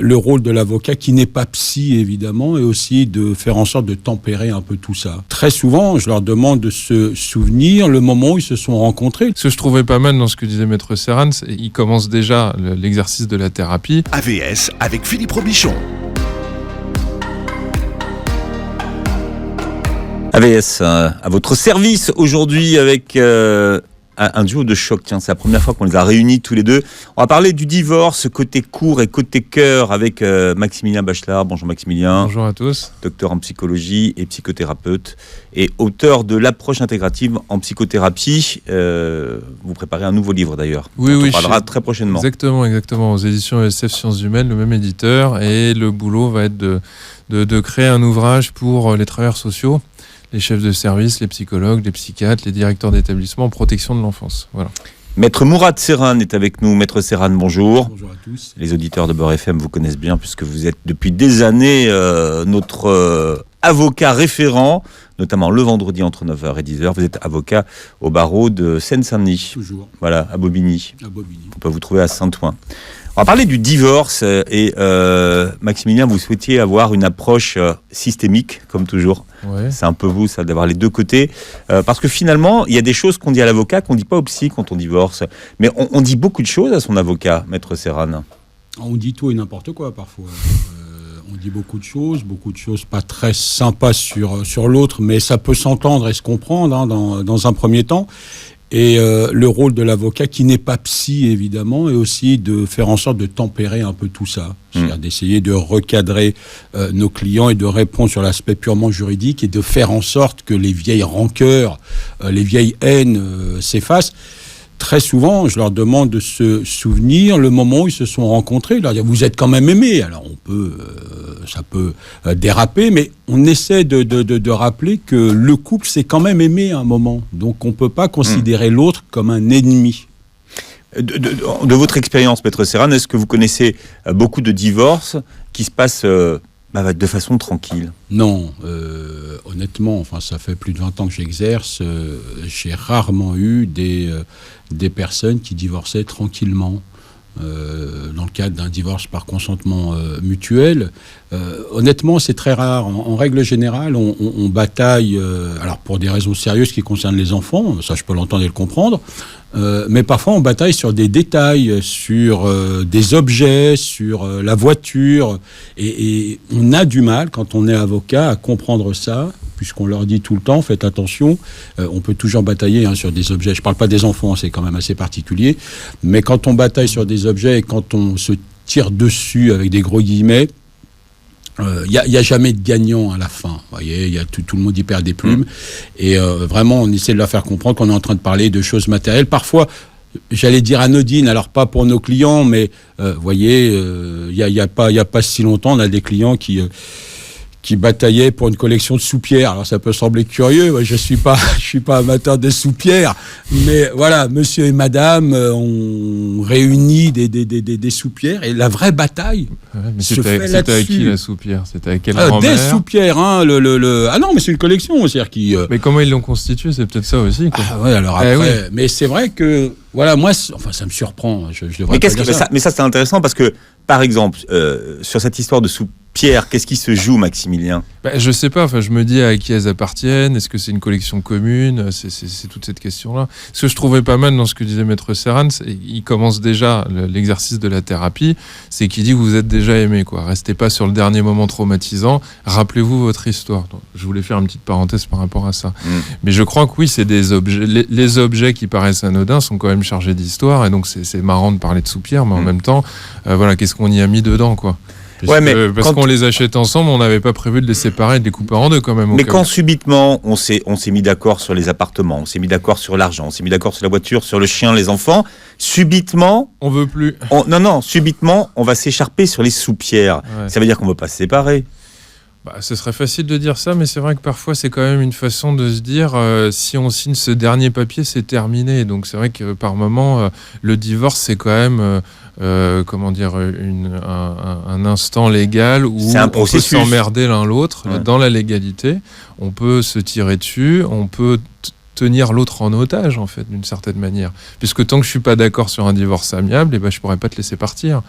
le rôle de l'avocat qui n'est pas psy évidemment et aussi de faire en sorte de tempérer un peu tout ça. Très souvent, je leur demande de se souvenir le moment où ils se sont rencontrés. Ce que je trouvais pas mal dans ce que disait Maître Serran, il commence déjà l'exercice de la thérapie. AVS avec Philippe Robichon. AVS à votre service aujourd'hui avec un duo de choc. Tiens, c'est la première fois qu'on les a réunis tous les deux. On va parler du divorce côté court et côté cœur avec Maximilien Bachelard. Bonjour Maximilien. Bonjour à tous. Docteur en psychologie et psychothérapeute et auteur de l'approche intégrative en psychothérapie. Vous préparez un nouveau livre d'ailleurs. Oui, on parlera très prochainement. Exactement. Aux éditions ESF Sciences Humaines, le même éditeur. Et le boulot va être de créer un ouvrage pour les travailleurs sociaux, les chefs de service, les psychologues, les psychiatres, les directeurs d'établissement en protection de l'enfance. Voilà. Maître Mourad Serran est avec nous. Maître Serran, bonjour. Bonjour à tous. Les auditeurs de Beurre FM vous connaissent bien puisque vous êtes depuis des années notre avocat référent, notamment le vendredi entre 9h et 10h. Vous êtes avocat au barreau de Seine-Saint-Denis. Toujours. Voilà, à Bobigny. À Bobigny. On peut vous trouver à Saint-Ouen. On va parler du divorce et Maximilien, vous souhaitiez avoir une approche systémique, comme toujours. Ouais. C'est un peu vous, ça, d'avoir les deux côtés. Parce que finalement, il y a des choses qu'on dit à l'avocat qu'on ne dit pas au psy quand on divorce. Mais on dit beaucoup de choses à son avocat, Maître Serran. On dit tout et n'importe quoi parfois. On dit beaucoup de choses pas très sympas sur l'autre, mais ça peut s'entendre et se comprendre dans un premier temps. Et le rôle de l'avocat qui n'est pas psy évidemment est aussi de faire en sorte de tempérer un peu tout ça, c'est-à-dire d'essayer de recadrer nos clients et de répondre sur l'aspect purement juridique et de faire en sorte que les vieilles rancœurs, les vieilles haines s'effacent. Très souvent, je leur demande de se souvenir le moment où ils se sont rencontrés, de leur dire vous êtes quand même aimés. Alors ça peut déraper, mais on essaie de rappeler que le couple s'est quand même aimé à un moment. Donc on ne peut pas considérer l'autre comme un ennemi. De votre expérience, Maître Serran, est-ce que vous connaissez beaucoup de divorces qui se passent de façon tranquille? Non, honnêtement, ça fait plus de 20 ans que j'exerce, j'ai rarement eu des personnes qui divorçaient tranquillement. Dans le cadre d'un divorce par consentement mutuel. Honnêtement, c'est très rare. En règle générale, on bataille, alors pour des raisons sérieuses qui concernent les enfants, ça je peux l'entendre et le comprendre, mais parfois on bataille sur des détails, sur des objets, sur la voiture, et on a du mal, quand on est avocat, à comprendre ça, puisqu'on leur dit tout le temps, faites attention, on peut toujours batailler sur des objets. Je ne parle pas des enfants, c'est quand même assez particulier, mais quand on bataille sur des objets et quand on se tire dessus avec des gros guillemets, il n'y a jamais de gagnant à la fin. Vous voyez, tout le monde y perd des plumes. Et vraiment, on essaie de leur faire comprendre qu'on est en train de parler de choses matérielles. Parfois, j'allais dire anodines, alors pas pour nos clients, mais vous voyez, il y a pas si longtemps, on a des clients qui bataillaient pour une collection de soupières. Alors ça peut sembler curieux, moi, je suis pas amateur des soupières, mais voilà, monsieur et madame ont réuni des soupières, et la vraie bataille se fait là-dessus. C'était avec qui la soupière? C'était avec quelle grand-mère? Des soupières, Ah non, mais c'est une collection, c'est-à-dire qui... Mais comment ils l'ont constituée? C'est peut-être ça aussi, quoi. Ah ouais, alors après... Mais c'est vrai que, voilà, moi, ça me surprend. Je devrais pas dire ça. Mais ça, c'est intéressant parce que, par exemple, sur cette histoire de soupières, qu'est-ce qui se joue, Maximilien? Je sais pas, je me dis à qui elles appartiennent, est-ce que c'est une collection commune, c'est toute cette question-là. Ce que je trouvais pas mal dans ce que disait Maître Serran, il commence déjà l'exercice de la thérapie, c'est qu'il dit vous êtes déjà aimé, quoi. Restez pas sur le dernier moment traumatisant, rappelez-vous votre histoire. Donc, je voulais faire une petite parenthèse par rapport à ça. Mais je crois que oui, c'est des objets, les objets qui paraissent anodins sont quand même chargés d'histoire, et donc c'est marrant de parler de soupières, mais en même temps, voilà, qu'est-ce qu'on y a mis dedans, quoi. Parce qu'on les achète ensemble, on n'avait pas prévu de les séparer et de les couper en deux quand même. Mais quand subitement on s'est mis d'accord sur les appartements, on s'est mis d'accord sur l'argent, on s'est mis d'accord sur la voiture, sur le chien, les enfants, subitement... On veut plus. Subitement, on va s'écharper sur les soupières. Ouais. Ça veut dire qu'on ne veut pas se séparer. Ce serait facile de dire ça, mais c'est vrai que parfois c'est quand même une façon de se dire si on signe ce dernier papier, c'est terminé. Donc c'est vrai que par moment, le divorce, c'est quand même... un instant légal où on peut s'emmerder l'un l'autre dans la légalité, on peut se tirer dessus, on peut tenir l'autre en otage en fait d'une certaine manière, puisque tant que je suis pas d'accord sur un divorce amiable, je pourrais pas te laisser partir.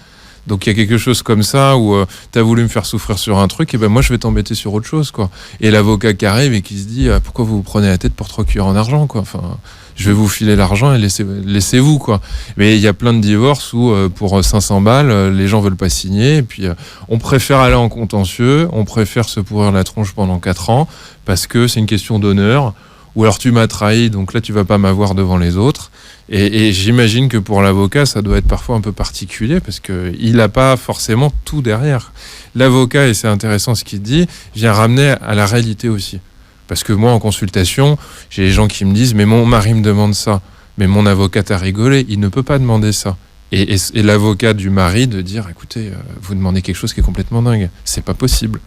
Donc il y a quelque chose comme ça où tu as voulu me faire souffrir sur un truc, et ben moi je vais t'embêter sur autre chose, quoi. Et l'avocat qui arrive et qui se dit pourquoi vous vous prenez la tête pour 3 cuillères en argent, quoi. Enfin, je vais vous filer l'argent et laissez-vous, quoi. Mais il y a plein de divorces où pour 500 balles, les gens veulent pas signer, et puis on préfère aller en contentieux, on préfère se pourrir la tronche pendant 4 ans parce que c'est une question d'honneur. Ou alors tu m'as trahi, donc là tu vas pas m'avoir devant les autres. Et j'imagine que pour l'avocat, ça doit être parfois un peu particulier parce qu'il n'a pas forcément tout derrière. L'avocat, et c'est intéressant ce qu'il dit, vient ramener à la réalité aussi. Parce que moi, en consultation, j'ai des gens qui me disent « mais mon mari me demande ça ». Mais mon avocat a rigolé, il ne peut pas demander ça. Et l'avocat du mari de dire écoutez, vous demandez quelque chose qui est complètement dingue, c'est pas possible,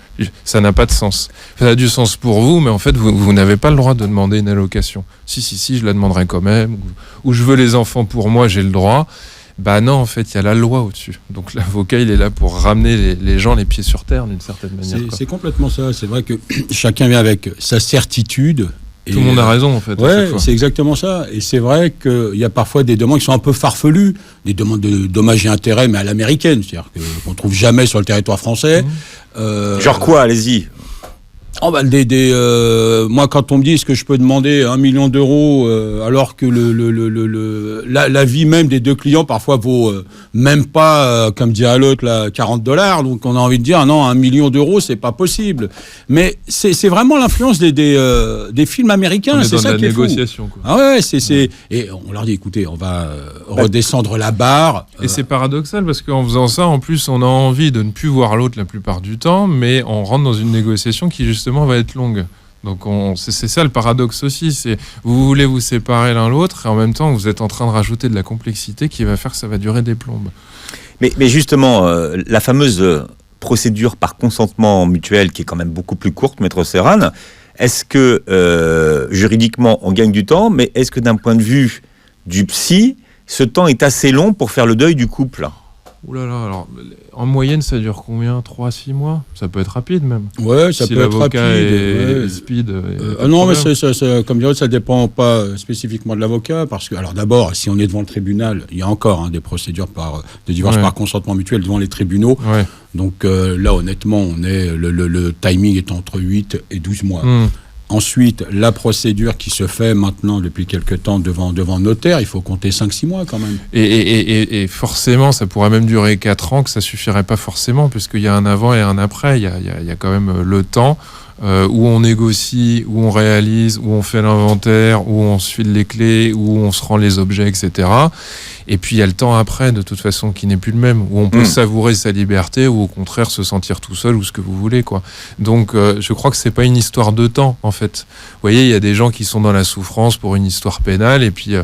ça n'a pas de sens. Ça a du sens pour vous, mais en fait vous n'avez pas le droit de demander une allocation. Si, je la demanderai quand même, ou je veux les enfants pour moi, j'ai le droit. Bah non, en fait il y a la loi au-dessus. Donc l'avocat il est là pour ramener les gens les pieds sur terre d'une certaine manière. C'est complètement ça, c'est vrai que chacun vient avec sa certitude. Tout le monde a raison, en fait. Ouais, c'est exactement ça. Et c'est vrai qu'il y a parfois des demandes qui sont un peu farfelues, des demandes de dommages et intérêts, mais à l'américaine, c'est-à-dire qu'on ne trouve jamais sur le territoire français. Genre quoi, allez-y. Moi, quand on me dit est-ce que je peux demander 1 million d'euros alors que la vie même des 2 clients parfois vaut même pas, comme dirait l'autre, là, $40, donc on a envie de dire non, 1 million d'euros, c'est pas possible. Mais c'est vraiment l'influence des films américains, c'est ça qui est fou. Négociation, quoi. Ah ouais, et on leur dit écoutez, on va redescendre la barre. Et c'est paradoxal parce qu'en faisant ça, en plus, on a envie de ne plus voir l'autre la plupart du temps, mais on rentre dans une négociation qui justement va être longue. Donc c'est ça le paradoxe aussi, c'est vous voulez vous séparer l'un l'autre et en même temps vous êtes en train de rajouter de la complexité qui va faire que ça va durer des plombes. Mais justement, la fameuse procédure par consentement mutuel qui est quand même beaucoup plus courte, Maître Serran, est-ce que juridiquement on gagne du temps, mais est-ce que d'un point de vue du psy, ce temps est assez long pour faire le deuil du couple ? Ouh là là, alors en moyenne ça dure combien ? 3-6 mois ? Ça peut être rapide même. Ouais, ça peut être rapide. Est speed. Non, mais comme dirait, ça dépend pas spécifiquement de l'avocat, parce que, alors d'abord, si on est devant le tribunal, il y a encore des procédures de divorce par consentement mutuel devant les tribunaux. Ouais. Donc là, honnêtement, le timing est entre 8 et 12 mois. Ensuite, la procédure qui se fait maintenant depuis quelques temps devant notaire, il faut compter 5-6 mois quand même. Et forcément, ça pourrait même durer 4 ans, que ça suffirait pas forcément, puisqu'il y a un avant et un après. Il y a quand même le temps où on négocie, où on réalise, où on fait l'inventaire, où on se file les clés, où on se rend les objets, etc. Et puis il y a le temps après, de toute façon, qui n'est plus le même, où on peut savourer sa liberté, ou au contraire se sentir tout seul, ou ce que vous voulez, quoi. Donc je crois que c'est pas une histoire de temps, en fait. Vous voyez, il y a des gens qui sont dans la souffrance pour une histoire pénale, et puis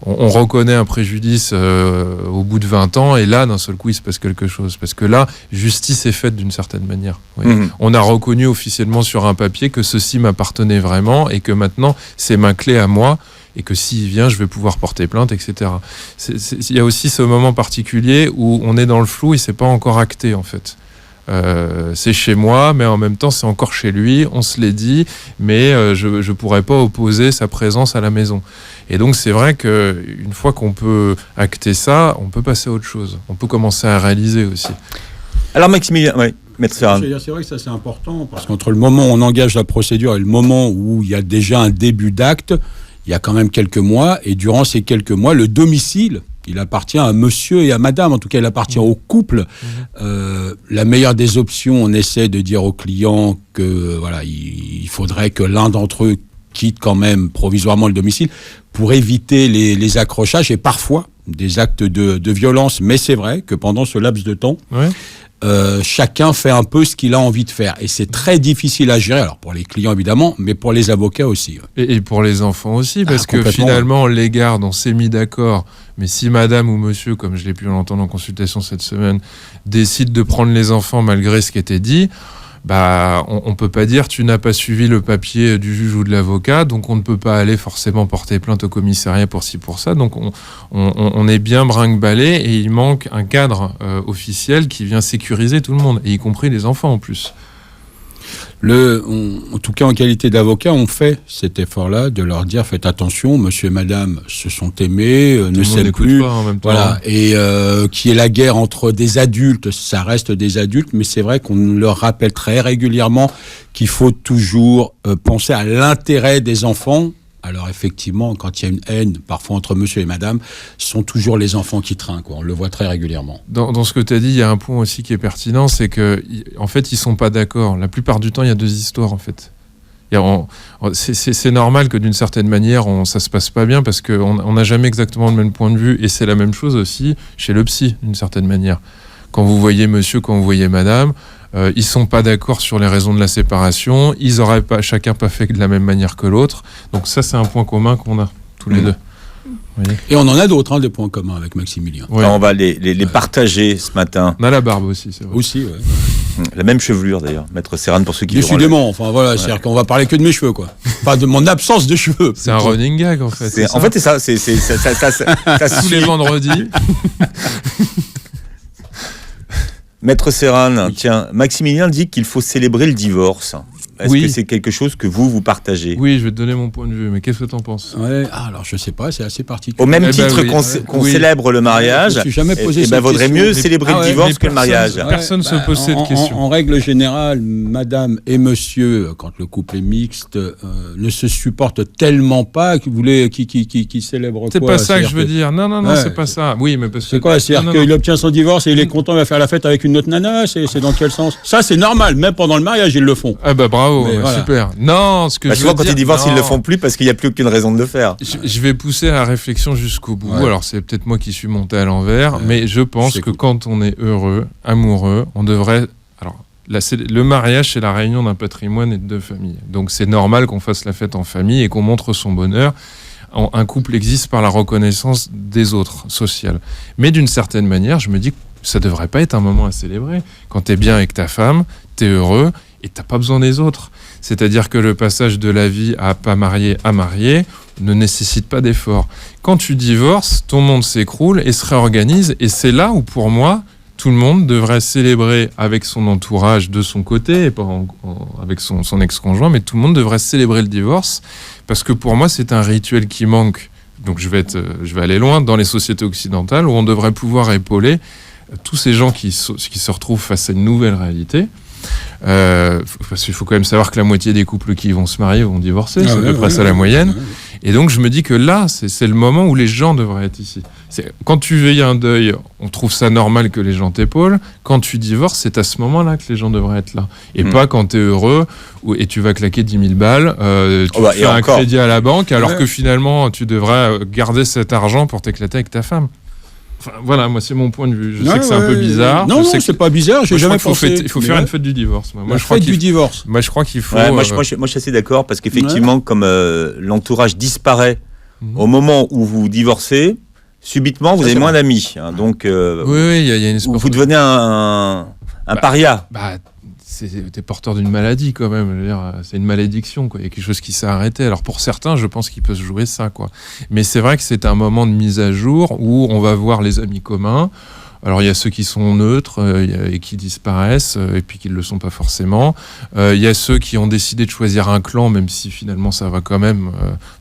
on reconnaît un préjudice au bout de 20 ans, et là, d'un seul coup, il se passe quelque chose. Parce que là, justice est faite d'une certaine manière. On a reconnu officiellement sur un papier que ceci m'appartenait vraiment, et que maintenant, c'est ma clé à moi, et que s'il vient, je vais pouvoir porter plainte, etc. Il y a aussi ce moment particulier où on est dans le flou et c'est pas encore acté, en fait. C'est chez moi, mais en même temps, c'est encore chez lui, on se l'est dit, mais je pourrais pas opposer sa présence à la maison. Et donc, c'est vrai qu'une fois qu'on peut acter ça, on peut passer à autre chose. On peut commencer à réaliser aussi. Alors, Maximilien, oui. C'est vrai que ça c'est important, parce qu'entre le moment où on engage la procédure et le moment où il y a déjà un début d'acte, il y a quand même quelques mois, et durant ces quelques mois, le domicile, il appartient à monsieur et à madame, en tout cas il appartient au couple. La meilleure des options, on essaie de dire aux clients que voilà, il faudrait que l'un d'entre eux quitte quand même provisoirement le domicile pour éviter les accrochages et parfois des actes de violence. Mais c'est vrai que pendant ce laps de temps, chacun fait un peu ce qu'il a envie de faire. Et c'est très difficile à gérer, alors pour les clients évidemment, mais pour les avocats aussi. Et pour les enfants aussi, parce que finalement, on les garde, on s'est mis d'accord. Mais si madame ou monsieur, comme je l'ai pu l'entendre en consultation cette semaine, décide de prendre les enfants malgré ce qui était dit, bah, on peut pas dire tu n'as pas suivi le papier du juge ou de l'avocat, donc on ne peut pas aller forcément porter plainte au commissariat pour ci, pour ça. Donc on est bien brinque-ballé et il manque un cadre officiel qui vient sécuriser tout le monde, et y compris les enfants en plus. En tout cas, en qualité d'avocat, on fait cet effort-là de leur dire faites attention, monsieur et madame se sont aimés, ne s'aiment plus. Pas en même temps. Voilà. Et qui est la guerre entre des adultes, ça reste des adultes, mais c'est vrai qu'on leur rappelle très régulièrement qu'il faut toujours penser à l'intérêt des enfants. Alors effectivement, quand il y a une haine, parfois entre monsieur et madame, ce sont toujours les enfants qui trinquent, quoi. On le voit très régulièrement. Dans ce que tu as dit, il y a un point aussi qui est pertinent, c'est que en fait, ils sont pas d'accord. La plupart du temps, il y a deux histoires, en fait. C'est normal que d'une certaine manière, ça se passe pas bien parce qu'on n'a jamais exactement le même point de vue. Et c'est la même chose aussi chez le psy, d'une certaine manière. Quand vous voyez monsieur, quand vous voyez madame, ils sont pas d'accord sur les raisons de la séparation. Ils auraient pas, chacun pas fait de la même manière que l'autre. Donc ça, c'est un point commun qu'on a tous les deux. Et on en a d'autres, des points communs avec Maximilien. Ouais. Alors, on va les partager ce matin. On a la barbe aussi, c'est vrai. Aussi, ouais. La même chevelure d'ailleurs, Maître Serran, pour ceux qui Décidément, enfin voilà, c'est-à-dire qu'on va parler que de mes cheveux, quoi. Pas de mon absence de cheveux. C'est un running gag, en fait. En fait, c'est ça. Ça tous les vendredis. Maître Serran, tiens, Maximilien dit qu'il faut célébrer le divorce. Est-ce que c'est quelque chose que vous partagez ? Oui, je vais te donner mon point de vue, mais qu'est-ce que t'en penses ? Ouais, alors je sais pas, c'est assez particulier. Au même titre qu'on célèbre le mariage, je me suis jamais posé cette vaudrait question. mieux célébrer le divorce que le mariage. Personne ne se pose cette question. En règle générale, madame et monsieur, quand le couple est mixte, ne se supportent tellement pas qu'ils voulaient qui célèbrent quoi. C'est pas ça que je veux dire. Non, c'est pas ça. Oui, mais parce que... C'est quoi ? C'est-à-dire qu'il obtient son divorce et il est content, il va faire la fête avec une autre nana ? C'est dans quel sens ? Ça, c'est normal. Même pendant le mariage, ils le font. Ah bah bravo, voilà. super. Non, ce que je veux souvent, quand dire, ils divorcent, ils le font plus parce qu'il n'y a plus aucune raison de le faire. Je vais pousser la réflexion jusqu'au bout. Ouais. Alors, c'est peut-être moi qui suis monté à l'envers, mais je pense que quand on est heureux, amoureux, on devrait... Alors, le mariage, c'est la réunion d'un patrimoine et de deux familles. Donc, c'est normal qu'on fasse la fête en famille et qu'on montre son bonheur. Un couple existe par la reconnaissance des autres, sociale. Mais d'une certaine manière, je me dis que ça devrait pas être un moment à célébrer. Quand t'es bien avec ta femme, t'es heureux et t'as pas besoin des autres. C'est-à-dire que le passage de la vie à pas marié à marié ne nécessite pas d'effort. Quand tu divorces, ton monde s'écroule et se réorganise. Et c'est là où, pour moi, tout le monde devrait célébrer avec son entourage de son côté, et pas avec son ex-conjoint, mais tout le monde devrait célébrer le divorce. Parce que pour moi, c'est un rituel qui manque. Donc je vais aller loin dans les sociétés occidentales où on devrait pouvoir épauler tous ces gens qui se retrouvent face à une nouvelle réalité. Parce qu'il faut quand même savoir que la moitié des couples qui vont se marier vont divorcer, c'est à peu près ça la moyenne. Et donc je me dis que là, c'est le moment où les gens devraient être ici. Quand tu vis un deuil, on trouve ça normal que les gens t'épaulent. Quand tu divorces, c'est à ce moment-là que les gens devraient être là. Et pas quand tu es heureux et tu vas claquer 10 000 balles, tu fais un crédit à la banque, alors que finalement, tu devrais garder cet argent pour t'éclater avec ta femme. Enfin, voilà, moi c'est mon point de vue. Je sais que c'est un peu bizarre. Non, c'est pas bizarre. J'ai jamais pensé. Il faut faire une fête du divorce. Moi, je crois du divorce. Moi, je crois qu'il faut. Moi, je suis assez d'accord parce qu'effectivement, comme l'entourage disparaît au moment où vous divorcez, subitement, vous avez moins d'amis. Donc, oui, il y a une espèce. Vous devenez un paria. T'es porteur d'une maladie quand même. Je veux dire, c'est une malédiction, quoi. Il y a quelque chose qui s'est arrêté. Alors pour certains, je pense qu'il peut se jouer ça, quoi. Mais c'est vrai que c'est un moment de mise à jour où on va voir les amis communs. Alors il y a ceux qui sont neutres et qui disparaissent et puis qui ne le sont pas forcément. Il y a ceux qui ont décidé de choisir un clan, même si finalement ça va quand même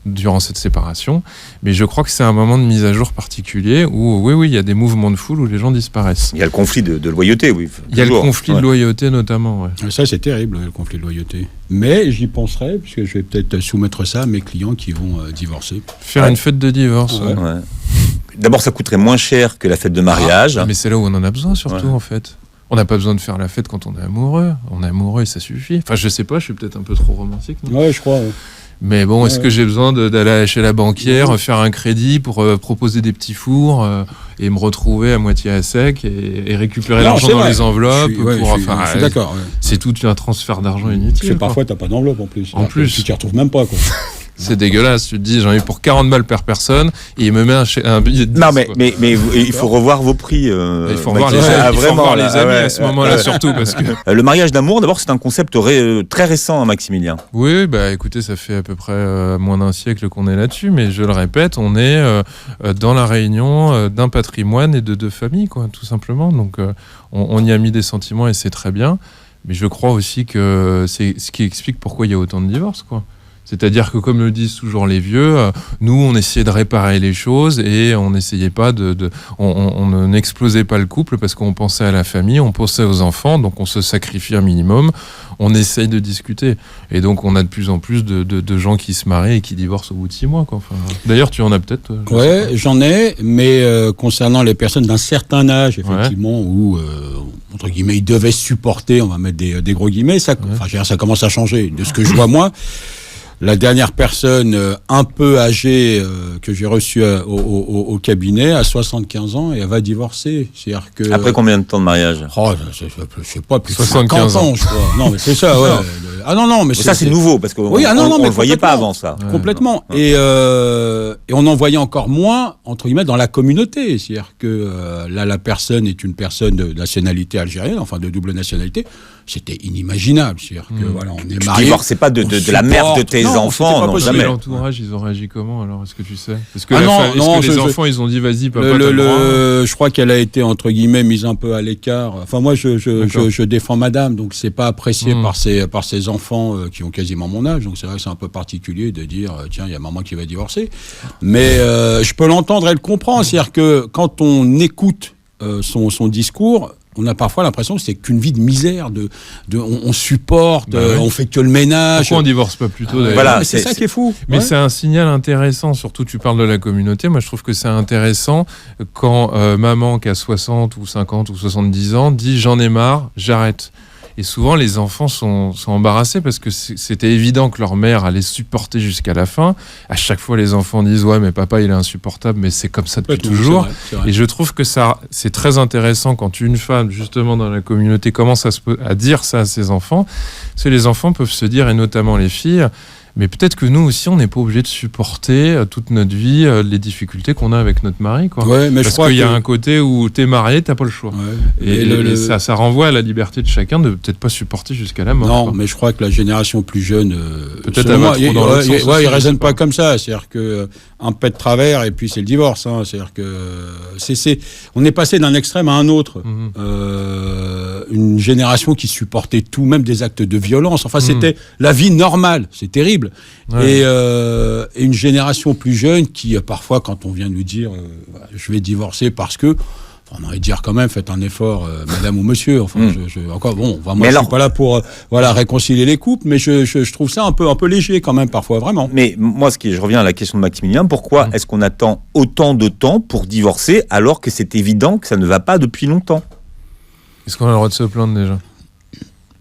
durant cette séparation. Mais je crois que c'est un moment de mise à jour particulier où oui, il y a des mouvements de foule où les gens disparaissent. Il y a le conflit de loyauté, oui. Il y a le conflit de loyauté notamment. Ouais. Ça c'est terrible, le conflit de loyauté. Mais j'y penserai, puisque je vais peut-être soumettre ça à mes clients qui vont divorcer. Faire une fête de divorce. Ouais. D'abord, ça coûterait moins cher que la fête de mariage. Mais c'est là où on en a besoin, surtout, en fait. On n'a pas besoin de faire la fête quand on est amoureux. On est amoureux et ça suffit. Enfin, je sais pas, je suis peut-être un peu trop romantique. Non ouais, je crois. Ouais. Mais bon, est-ce que j'ai besoin d'aller chez la banquière, faire un crédit pour proposer des petits fours et me retrouver à moitié à sec et récupérer l'argent dans les enveloppes je suis d'accord. Ouais. C'est tout un transfert d'argent inutile. Parce que parfois, t'as pas d'enveloppe en plus. En plus. Tu t'y retrouves même pas, quoi. C'est dégueulasse, tu te dis j'en ai pour 40 balles par personne et il me met un billet de 10. Non mais il faut revoir vos prix. Il faut revoir les amis à ce moment-là surtout parce que le mariage d'amour d'abord c'est un concept très récent, Maximilien. Oui, bah écoutez, ça fait à peu près moins d'un siècle qu'on est là-dessus, mais je le répète, on est dans la réunion d'un patrimoine et de deux familles, quoi, tout simplement. Donc on y a mis des sentiments et c'est très bien. Mais je crois aussi que c'est ce qui explique pourquoi il y a autant de divorces, quoi. C'est-à-dire que, comme le disent toujours les vieux, nous, on essayait de réparer les choses et on n'essayait pas on n'explosait pas le couple parce qu'on pensait à la famille, on pensait aux enfants, donc on se sacrifie un minimum, on essaye de discuter. Et donc, on a de plus en plus de gens qui se marient et qui divorcent au bout de 6 mois, quoi. Enfin, d'ailleurs, tu en as peut-être. Ouais, j'en ai, mais concernant les personnes d'un certain âge, effectivement, où, entre guillemets, ils devaient supporter, on va mettre des gros guillemets, ça commence à changer. De ce que je vois, moi, la dernière personne un peu âgée que j'ai reçue au cabinet a 75 ans et elle va divorcer. C'est-à-dire que, après combien de temps de mariage? Je sais pas, plus de 75 50 ans, je crois. Non, mais c'est ça, ouais. Mais ça, c'est nouveau, parce qu'on ne le voyait pas avant, ça. Complètement. Et on en voyait encore moins, entre guillemets, dans la communauté. C'est-à-dire que là, la personne est une personne de nationalité algérienne, enfin de double nationalité. C'était inimaginable. C'est-à-dire que, voilà, on est mariés. Tu divorçais pas de la mère de tes enfants, non, jamais. L'entourage, ils ont réagi comment, alors? Est-ce que tu sais? Est-ce que les enfants, ils ont dit, vas-y, papa, t'as le droit? Je crois qu'elle a été, entre guillemets, mise un peu à l'écart. Enfin, moi, je défends madame, donc c'est pas apprécié par ses enfants qui ont quasiment mon âge. Donc c'est vrai que c'est un peu particulier de dire, tiens, il y a maman qui va divorcer. Mais je peux l'entendre et le comprendre. C'est-à-dire que quand on écoute son discours, on a parfois l'impression que c'est qu'une vie de misère, on supporte, on fait que le ménage. Pourquoi on divorce pas plus tôt, d'ailleurs? Voilà, c'est ça qui est fou. Mais c'est un signal intéressant, surtout tu parles de la communauté. Moi, je trouve que c'est intéressant quand maman qui a 60 ou 50 ou 70 ans dit j'en ai marre, j'arrête. Et souvent, les enfants sont embarrassés parce que c'était évident que leur mère allait supporter jusqu'à la fin. À chaque fois, les enfants disent « Ouais, mais papa, il est insupportable, mais c'est comme ça depuis toujours. » Et je trouve que ça, c'est très intéressant quand une femme, justement, dans la communauté, commence à dire ça à ses enfants. Parce que les enfants peuvent se dire, et notamment les filles, mais peut-être que nous aussi, on n'est pas obligé de supporter toute notre vie les difficultés qu'on a avec notre mari, quoi. Ouais, mais parce qu'il y a un côté où t'es marié, t'as pas le choix. Ouais. Et ça renvoie à la liberté de chacun de peut-être pas supporter jusqu'à la mort. Non, quoi. mais je crois que la génération plus jeune, peut-être ils raisonnent pas comme ça. C'est-à-dire que un pet de travers et puis c'est le divorce. Hein. C'est-à-dire que on est passé d'un extrême à un autre. Une génération qui supportait tout, même des actes de violence. Enfin, c'était la vie normale. C'est terrible. Ouais. Et une génération plus jeune qui, parfois, quand on vient nous dire je vais divorcer parce que, on aurait dire quand même, faites un effort, madame ou monsieur. Enfin, encore bon. Enfin, moi, je suis pas là pour réconcilier les couples, mais je trouve ça un peu léger quand même parfois, vraiment. Mais moi, je reviens à la question de Maximilien. Pourquoi est-ce qu'on attend autant de temps pour divorcer alors que c'est évident que ça ne va pas depuis longtemps? Est-ce qu'on a le droit de se plaindre déjà?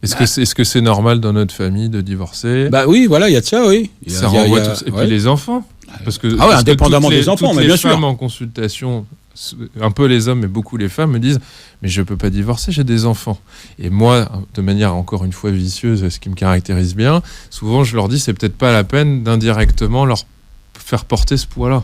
Est-ce que c'est normal dans notre famille de divorcer? Bah oui, voilà, il y a de ça, oui. Ça renvoie tout ça. Et puis les enfants. Parce que, indépendamment des enfants, mais bien sûr. Les femmes en consultation, un peu les hommes, mais beaucoup les femmes me disent mais je peux pas divorcer, j'ai des enfants. Et moi, de manière encore une fois vicieuse, ce qui me caractérise bien, souvent je leur dis c'est peut-être pas la peine d'indirectement leur faire porter ce poids-là.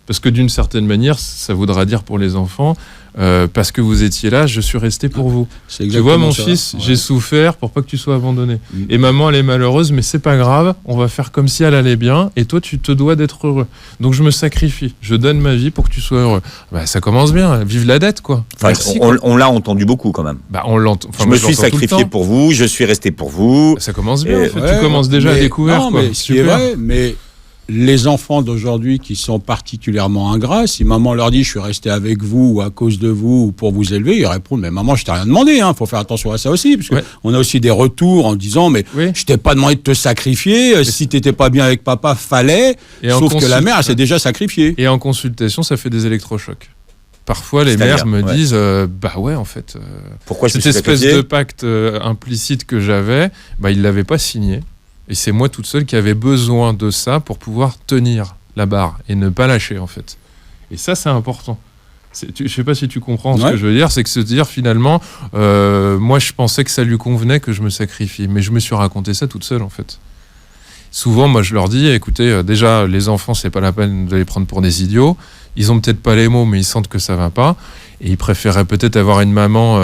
Parce que d'une certaine manière, ça voudra dire pour les enfants, parce que vous étiez là, je suis resté pour vous. Tu vois, mon fils, j'ai souffert pour pas que tu sois abandonné. Et maman, elle est malheureuse, mais c'est pas grave, on va faire comme si elle allait bien, et toi, tu te dois d'être heureux. Donc je me sacrifie, je donne ma vie pour que tu sois heureux. Bah, ça commence bien, vive la dette, quoi. Enfin, merci, on l'a entendu beaucoup quand même. Bah, on l'entend. Je me suis sacrifié pour vous, je suis resté pour vous. Ça commence bien, en fait. Tu commences déjà à découvrir. Non, mais ce qui est vrai, mais les enfants d'aujourd'hui qui sont particulièrement ingrats, si maman leur dit je suis resté avec vous ou à cause de vous ou pour vous élever, ils répondent mais maman je t'ai rien demandé, faut faire attention à ça aussi, parce que on a aussi des retours en disant mais je t'ai pas demandé de te sacrifier, si t'étais pas bien avec papa fallait, sauf que la mère elle s'est déjà sacrifiée. Et en consultation ça fait des électrochocs. Parfois, les mères me disent bah ouais, en fait, pourquoi cette espèce de pacte implicite que j'avais, il l'avait pas signé. Et c'est moi toute seule qui avait besoin de ça pour pouvoir tenir la barre et ne pas lâcher, en fait. Et ça, c'est important. Je sais pas si tu comprends ce que je veux dire. C'est que se dire, finalement, moi, je pensais que ça lui convenait que je me sacrifie. Mais je me suis raconté ça toute seule, en fait. Souvent, moi, je leur dis, écoutez, déjà, les enfants, c'est pas la peine de les prendre pour des idiots. Ils ont peut-être pas les mots, mais ils sentent que ça va pas. Et ils préféraient peut-être avoir une maman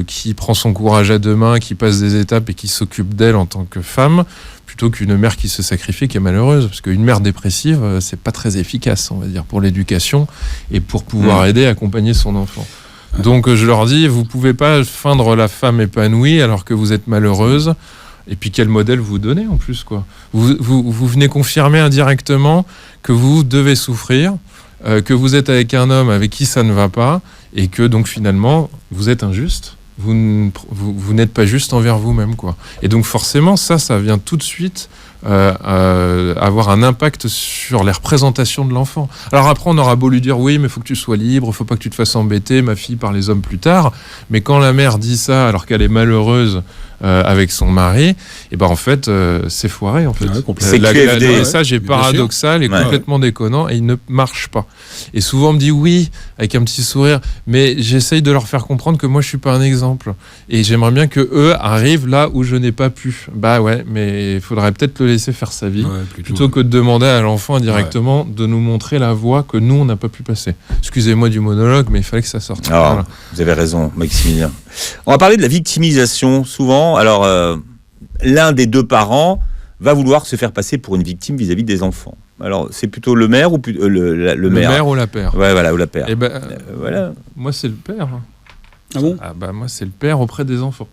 qui prend son courage à deux mains, qui passe des étapes et qui s'occupe d'elle en tant que femme, plutôt qu'une mère qui se sacrifie, qui est malheureuse. Parce qu'une mère dépressive, c'est pas très efficace, on va dire, pour l'éducation et pour pouvoir aider, accompagner son enfant. Donc je leur dis, vous pouvez pas feindre la femme épanouie alors que vous êtes malheureuse. Et puis quel modèle vous donnez en plus, quoi. Vous venez confirmer indirectement que vous devez souffrir, que vous êtes avec un homme avec qui ça ne va pas, et que donc finalement vous êtes injuste. Vous n'êtes pas juste envers vous-même, quoi. Et donc forcément ça vient tout de suite avoir un impact sur les représentations de l'enfant. Alors après on aura beau lui dire oui mais il faut que tu sois libre, il faut pas que tu te fasses embêter ma fille par les hommes plus tard, mais quand la mère dit ça alors qu'elle est malheureuse avec son mari, et ben en fait c'est foiré en fait. C'est Le message est paradoxal et complètement déconnant et il ne marche pas. Et souvent on me dit oui avec un petit sourire, mais j'essaye de leur faire comprendre que moi je suis pas un exemple et j'aimerais bien que eux arrivent là où je n'ai pas pu. Bah ouais, mais il faudrait peut-être le laisser faire sa vie plutôt que de demander à l'enfant directement de nous montrer la voie que nous on n'a pas pu passer. Excusez-moi du monologue, mais il fallait que ça sorte. Voilà. Vous avez raison, Maximilien. On va parler de la victimisation. Souvent, alors l'un des deux parents va vouloir se faire passer pour une victime vis-à-vis des enfants. Alors c'est plutôt le maire ou le maire ou la père. Ouais, voilà, ou la père. Et voilà. Moi c'est le père. Ah bon ? Moi c'est le père auprès des enfants.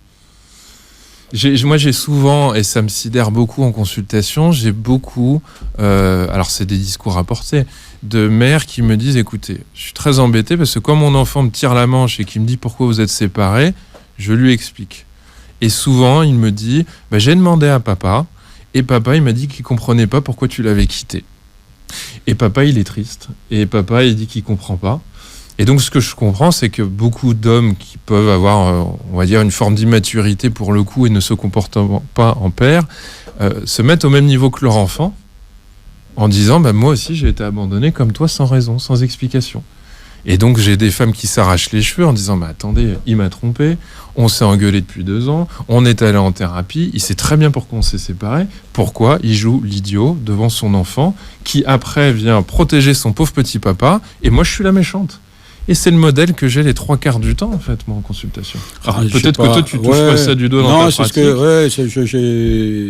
Moi j'ai souvent, et ça me sidère beaucoup en consultation, j'ai beaucoup, alors c'est des discours apportés, de mères qui me disent écoutez, je suis très embêté parce que quand mon enfant me tire la manche et qu'il me dit pourquoi vous êtes séparés, je lui explique. Et souvent il me dit j'ai demandé à papa et papa il m'a dit qu'il comprenait pas pourquoi tu l'avais quitté. Et papa il est triste et papa il dit qu'il comprend pas. Et donc, ce que je comprends, c'est que beaucoup d'hommes qui peuvent avoir, on va dire, une forme d'immaturité pour le coup et ne se comportent pas en père, se mettent au même niveau que leur enfant en disant moi aussi, j'ai été abandonné comme toi sans raison, sans explication. Et donc, j'ai des femmes qui s'arrachent les cheveux en disant attendez, il m'a trompé, on s'est engueulé depuis 2 ans, on est allé en thérapie, il sait très bien pourquoi on s'est séparés, pourquoi il joue l'idiot devant son enfant qui après vient protéger son pauvre petit papa et moi, je suis la méchante. Et c'est le modèle que j'ai les 3/4 du temps, en fait, moi, en consultation. Alors, peut-être que toi, tu touches pas ça du dos dans ta pratique.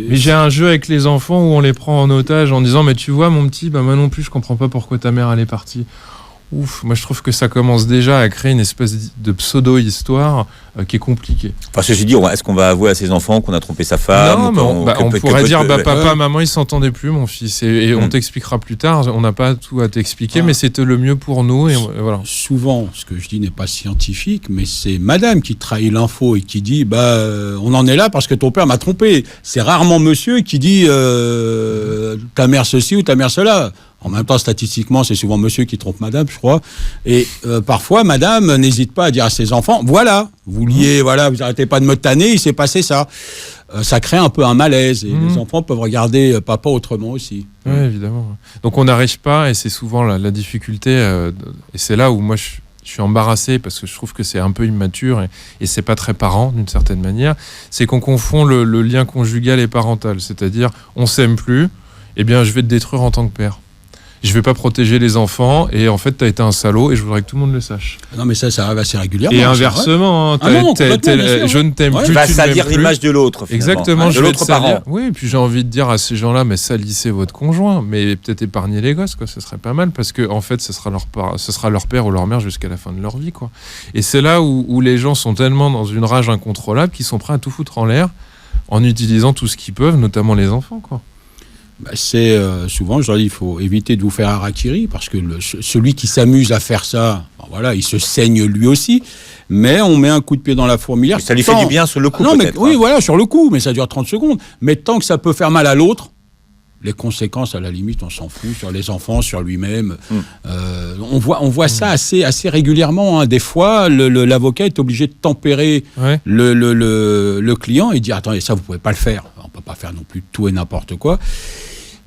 Mais j'ai un jeu avec les enfants où on les prend en otage en disant « Mais tu vois, mon petit, moi non plus, je comprends pas pourquoi ta mère, elle est partie. » Ouf, moi je trouve que ça commence déjà à créer une espèce de pseudo-histoire qui est compliquée. Enfin, ceci dit, est-ce qu'on va avouer à ses enfants qu'on a trompé sa femme? Non, mais on pourrait dire papa, maman, ils s'entendaient plus, mon fils, et on t'expliquera plus tard. On n'a pas tout à t'expliquer, mais c'était le mieux pour nous. Et voilà. Souvent, ce que je dis n'est pas scientifique, mais c'est madame qui trahit l'info et qui dit on en est là parce que ton père m'a trompé. C'est rarement monsieur qui dit ta mère ceci ou ta mère cela. En même temps, statistiquement, c'est souvent monsieur qui trompe madame, je crois. Et parfois, madame n'hésite pas à dire à ses enfants, voilà, vous vous arrêtez pas de me tanner, il s'est passé ça. Ça crée un peu un malaise. Et les enfants peuvent regarder papa autrement aussi. Oui, évidemment. Donc on n'arrive pas, et c'est souvent la difficulté, et c'est là où moi je suis embarrassé, parce que je trouve que c'est un peu immature, et c'est pas très parent, d'une certaine manière, c'est qu'on confond le lien conjugal et parental. C'est-à-dire, on s'aime plus, eh bien je vais te détruire en tant que père. Je vais pas protéger les enfants et en fait t'as été un salaud et je voudrais que tout le monde le sache. Non mais ça arrive assez régulièrement. Et inversement, je ne t'aime plus. Tu vas salir l'image de l'autre. Exactement, de l'autre parent. Oui, et puis j'ai envie de dire à ces gens-là, mais salissez votre conjoint, mais peut-être épargnez les gosses, quoi. Ce serait pas mal parce que en fait, ce sera leur père ou leur mère jusqu'à la fin de leur vie, quoi. Et c'est là où les gens sont tellement dans une rage incontrôlable qu'ils sont prêts à tout foutre en l'air en utilisant tout ce qu'ils peuvent, notamment les enfants, quoi. C'est souvent, je leur dis, il faut éviter de vous faire harakiri parce que celui qui s'amuse à faire ça, il se saigne lui aussi, mais on met un coup de pied dans la fourmilière. Mais ça lui fait du bien sur le coup. Non, mais oui, voilà, sur le coup, mais ça dure 30 secondes. Mais tant que ça peut faire mal à l'autre, les conséquences, à la limite, on s'en fout, sur les enfants, sur lui-même. On voit ça assez régulièrement. Hein. Des fois, l'avocat est obligé de tempérer le client et dire « Attendez, ça, vous pouvez pas le faire. On peut pas faire non plus tout et n'importe quoi. »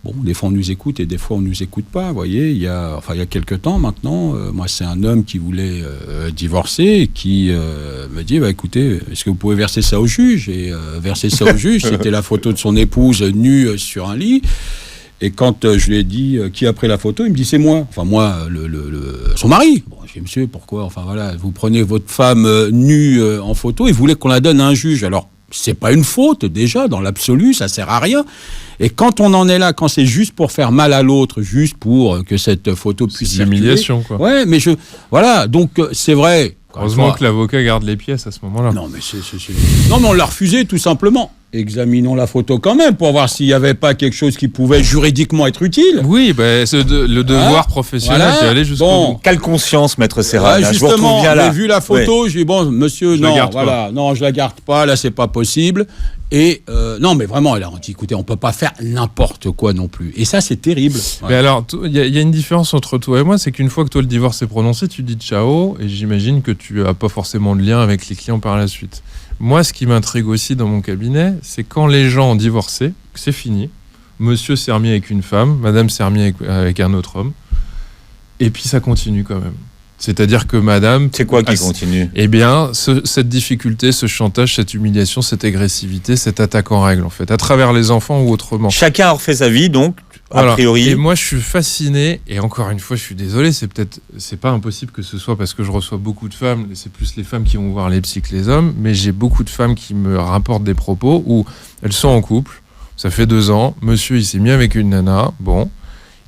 Bon, des fois on nous écoute et des fois on nous écoute pas. Vous voyez, il y a quelques temps maintenant, moi c'est un homme qui voulait divorcer et qui me dit écoutez, est-ce que vous pouvez verser ça au juge? Et verser ça au juge, c'était la photo de son épouse nue sur un lit. Et quand je lui ai dit qui a pris la photo, il me dit c'est moi. Enfin moi, son mari. Bon, je dis monsieur, pourquoi? Enfin voilà, vous prenez votre femme nue en photo et vous voulez qu'on la donne à un juge. Alors c'est pas une faute déjà dans l'absolu, ça sert à rien. Et quand on en est là, quand c'est juste pour faire mal à l'autre, juste pour que cette photo puisse circuler. C'est l'humiliation, quoi. Ouais, mais voilà. Donc c'est vrai. Heureusement que l'avocat garde les pièces à ce moment-là. Non, mais non, mais on l'a refusé tout simplement. Examinons la photo quand même pour voir s'il n'y avait pas quelque chose qui pouvait juridiquement être utile. Oui, le devoir professionnel, c'est aller jusqu'au bout. Quelle conscience, maître Serran. Ouais, je vous retrouve bien là. J'ai vu la photo, j'ai dit bon, monsieur, non, je la garde pas, là c'est pas possible. Et non, mais vraiment, là, on dit, écoutez, on peut pas faire n'importe quoi non plus. Et ça, c'est terrible. Ouais. Mais alors, il y a une différence entre toi et moi, c'est qu'une fois que toi le divorce est prononcé, tu dis ciao, et j'imagine que tu as pas forcément de lien avec les clients par la suite. Moi, ce qui m'intrigue aussi dans mon cabinet, c'est quand les gens ont divorcé, que c'est fini. Monsieur s'est remis avec une femme, madame s'est remis avec un autre homme, et puis ça continue quand même. C'est-à-dire que madame... C'est quoi qui continue ? Eh bien, cette difficulté, ce chantage, cette humiliation, cette agressivité, cette attaque en règle, en fait, à travers les enfants ou autrement. Chacun a refait sa vie, donc, a priori... Et moi, je suis fasciné, et encore une fois, je suis désolé, c'est pas impossible que ce soit parce que je reçois beaucoup de femmes, c'est plus les femmes qui vont voir les psys que les hommes, mais j'ai beaucoup de femmes qui me rapportent des propos où elles sont en couple, ça fait 2 ans, monsieur, il s'est mis avec une nana, bon,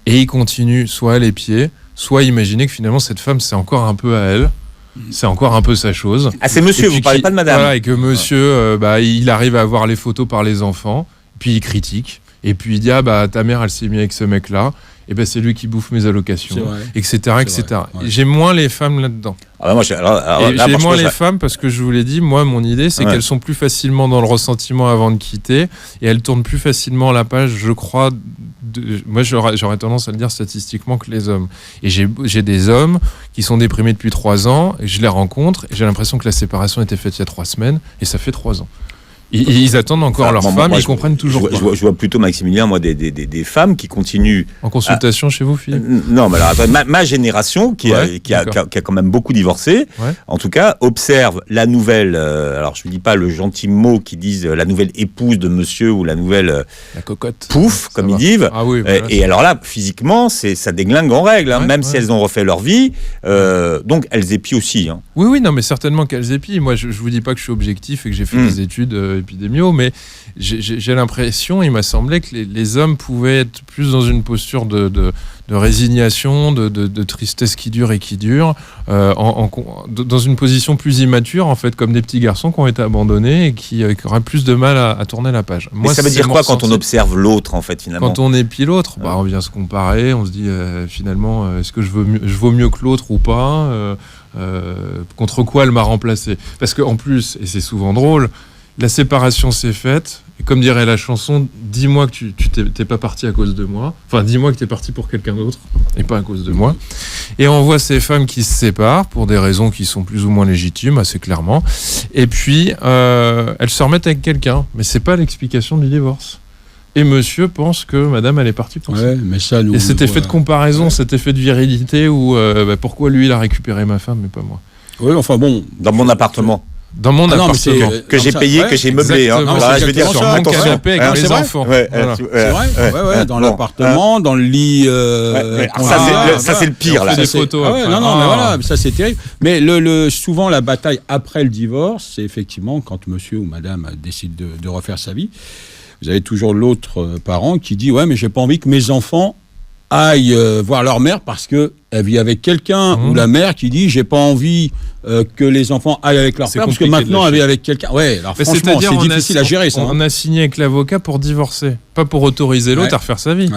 et il continue soit à les pieds, soit imaginer que finalement cette femme c'est encore un peu à elle, c'est encore un peu sa chose. Ah, c'est monsieur, vous parlez pas de madame. Voilà, et que monsieur, il arrive à avoir les photos par les enfants, puis il critique, et puis il dit ta mère elle s'est mise avec ce mec là, et c'est lui qui bouffe mes allocations, etc. etc. Ouais. J'ai moins les femmes là-dedans. Moi, j'ai moins les femmes parce que je vous l'ai dit, moi mon idée c'est qu'elles sont plus facilement dans le ressentiment avant de quitter, et elles tournent plus facilement la page, je crois. Moi j'aurais tendance à le dire statistiquement que les hommes. Et j'ai des hommes qui sont déprimés depuis 3 ans, et je les rencontre, et j'ai l'impression que la séparation était faite il y a 3 semaines, et ça fait 3 ans. Ils attendent encore leur femme, ils comprennent toujours pas. Je vois plutôt, Maximilien, moi, des femmes qui continuent... En consultation chez vous, Philippe ? Non, mais alors, ma génération, qui a quand même beaucoup divorcé, en tout cas, observe la nouvelle... alors, je ne dis pas le gentil mot qu'ils disent, la nouvelle épouse de monsieur ou la nouvelle... la cocotte. Pouf, comme ils disent. Ah oui, voilà, et alors là, physiquement, ça déglingue en règle, même si elles ont refait leur vie. Donc, elles épient aussi. Hein. Oui, non, mais certainement qu'elles épient. Moi, je ne vous dis pas que je suis objectif et que j'ai fait des études... épidémiaux, mais j'ai l'impression, il m'a semblé que les hommes pouvaient être plus dans une posture de résignation, de tristesse qui dure et qui dure, dans une position plus immature, en fait, comme des petits garçons qui ont été abandonnés et qui auraient plus de mal à tourner la page. Mais ça veut dire quoi quand on observe l'autre, en fait, finalement ? Quand on épie l'autre, on vient se comparer, on se dit finalement, est-ce que je vaux mieux que l'autre ou pas contre quoi elle m'a remplacé ? Parce qu'en plus, et c'est souvent drôle, la séparation s'est faite, et comme dirait la chanson, dis-moi que tu t'es pas parti à cause de moi, enfin dis-moi que t'es parti pour quelqu'un d'autre, et pas à cause de moi. Et on voit ces femmes qui se séparent, pour des raisons qui sont plus ou moins légitimes, assez clairement, et puis elles se remettent avec quelqu'un, mais c'est pas l'explication du divorce. Et monsieur pense que madame elle est partie pour ça. Mais ça nous, et cet effet de comparaison, cet effet de virilité où pourquoi lui il a récupéré ma femme mais pas moi. Oui, enfin bon. Dans mon appartement. Dans mon appartement. Que j'ai payé, que j'ai meublé. Alors, je veux dire, sur mon canapé avec mes enfants. C'est vrai, dans l'appartement, dans le lit. Ça, c'est le pire, là. Des photos. Mais voilà, ça, c'est terrible. Mais souvent, la bataille après le divorce, c'est effectivement quand monsieur ou madame décide de refaire sa vie. Vous avez toujours l'autre parent qui dit mais j'ai pas envie que mes enfants aillent voir leur mère parce qu'elle vit avec quelqu'un, ou la mère qui dit j'ai pas envie que les enfants aillent avec leur père parce que maintenant elle vit avec quelqu'un. Alors franchement, c'est difficile à gérer ça. On a signé avec l'avocat pour divorcer, pas pour autoriser l'autre à refaire sa vie.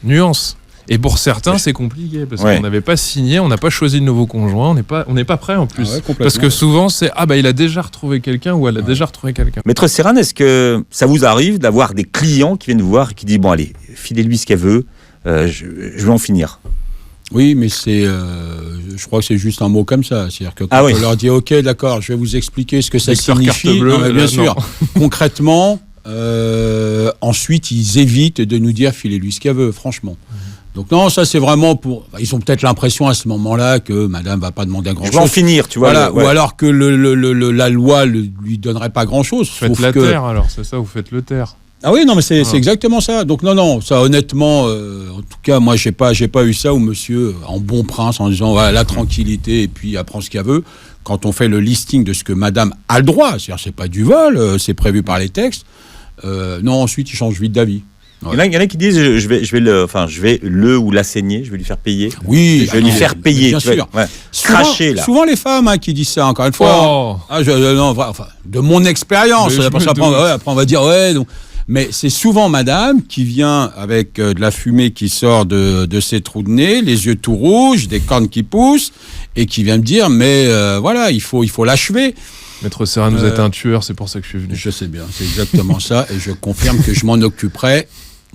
Nuance. Et pour certains, c'est compliqué parce qu'on n'avait pas signé, on n'a pas choisi de nouveau conjoint, on n'est pas prêt en plus. Parce que souvent, c'est il a déjà retrouvé quelqu'un ou elle a déjà retrouvé quelqu'un. Maître Serran, est-ce que ça vous arrive d'avoir des clients qui viennent vous voir et qui disent bon, allez, filez-lui ce qu'elle veut, je vais en finir? Oui, mais je crois que c'est juste un mot comme ça. C'est-à-dire que quand on leur dit ok, d'accord, je vais vous expliquer ce que ça signifie. Bien sûr. Concrètement, ensuite, ils évitent de nous dire filez-lui ce qu'elle veut, franchement. Donc non, ça c'est vraiment pour... Ils ont peut-être l'impression à ce moment-là que madame va pas demander grand-chose. Je vais en finir, tu vois. Voilà, ou alors que la loi lui donnerait pas grand-chose. Faites la terre alors, c'est ça, vous faites le taire. Ah oui, non, mais c'est exactement ça. Donc non, ça honnêtement, en tout cas, moi j'ai pas eu ça où monsieur, en bon prince, en disant la tranquillité et puis elle prend ce qu'elle veut. Quand on fait le listing de ce que madame a le droit, c'est-à-dire c'est pas du vol, c'est prévu par les textes. Non, ensuite il change vite d'avis. Il y en a qui disent je vais le ou la saigner, je vais lui faire payer. Oui, je vais lui faire payer. Bien sûr. Ouais. Souvent, Cracher là. Souvent les femmes qui disent ça, encore une fois. De mon expérience. Après on va dire donc. Mais c'est souvent madame qui vient avec de la fumée qui sort de ses trous de nez, les yeux tout rouges, des cornes qui poussent, et qui vient me dire mais il faut l'achever. Maître Serran, vous êtes un tueur, c'est pour ça que je suis venu. Je sais bien, c'est exactement ça, et je confirme que je m'en occuperai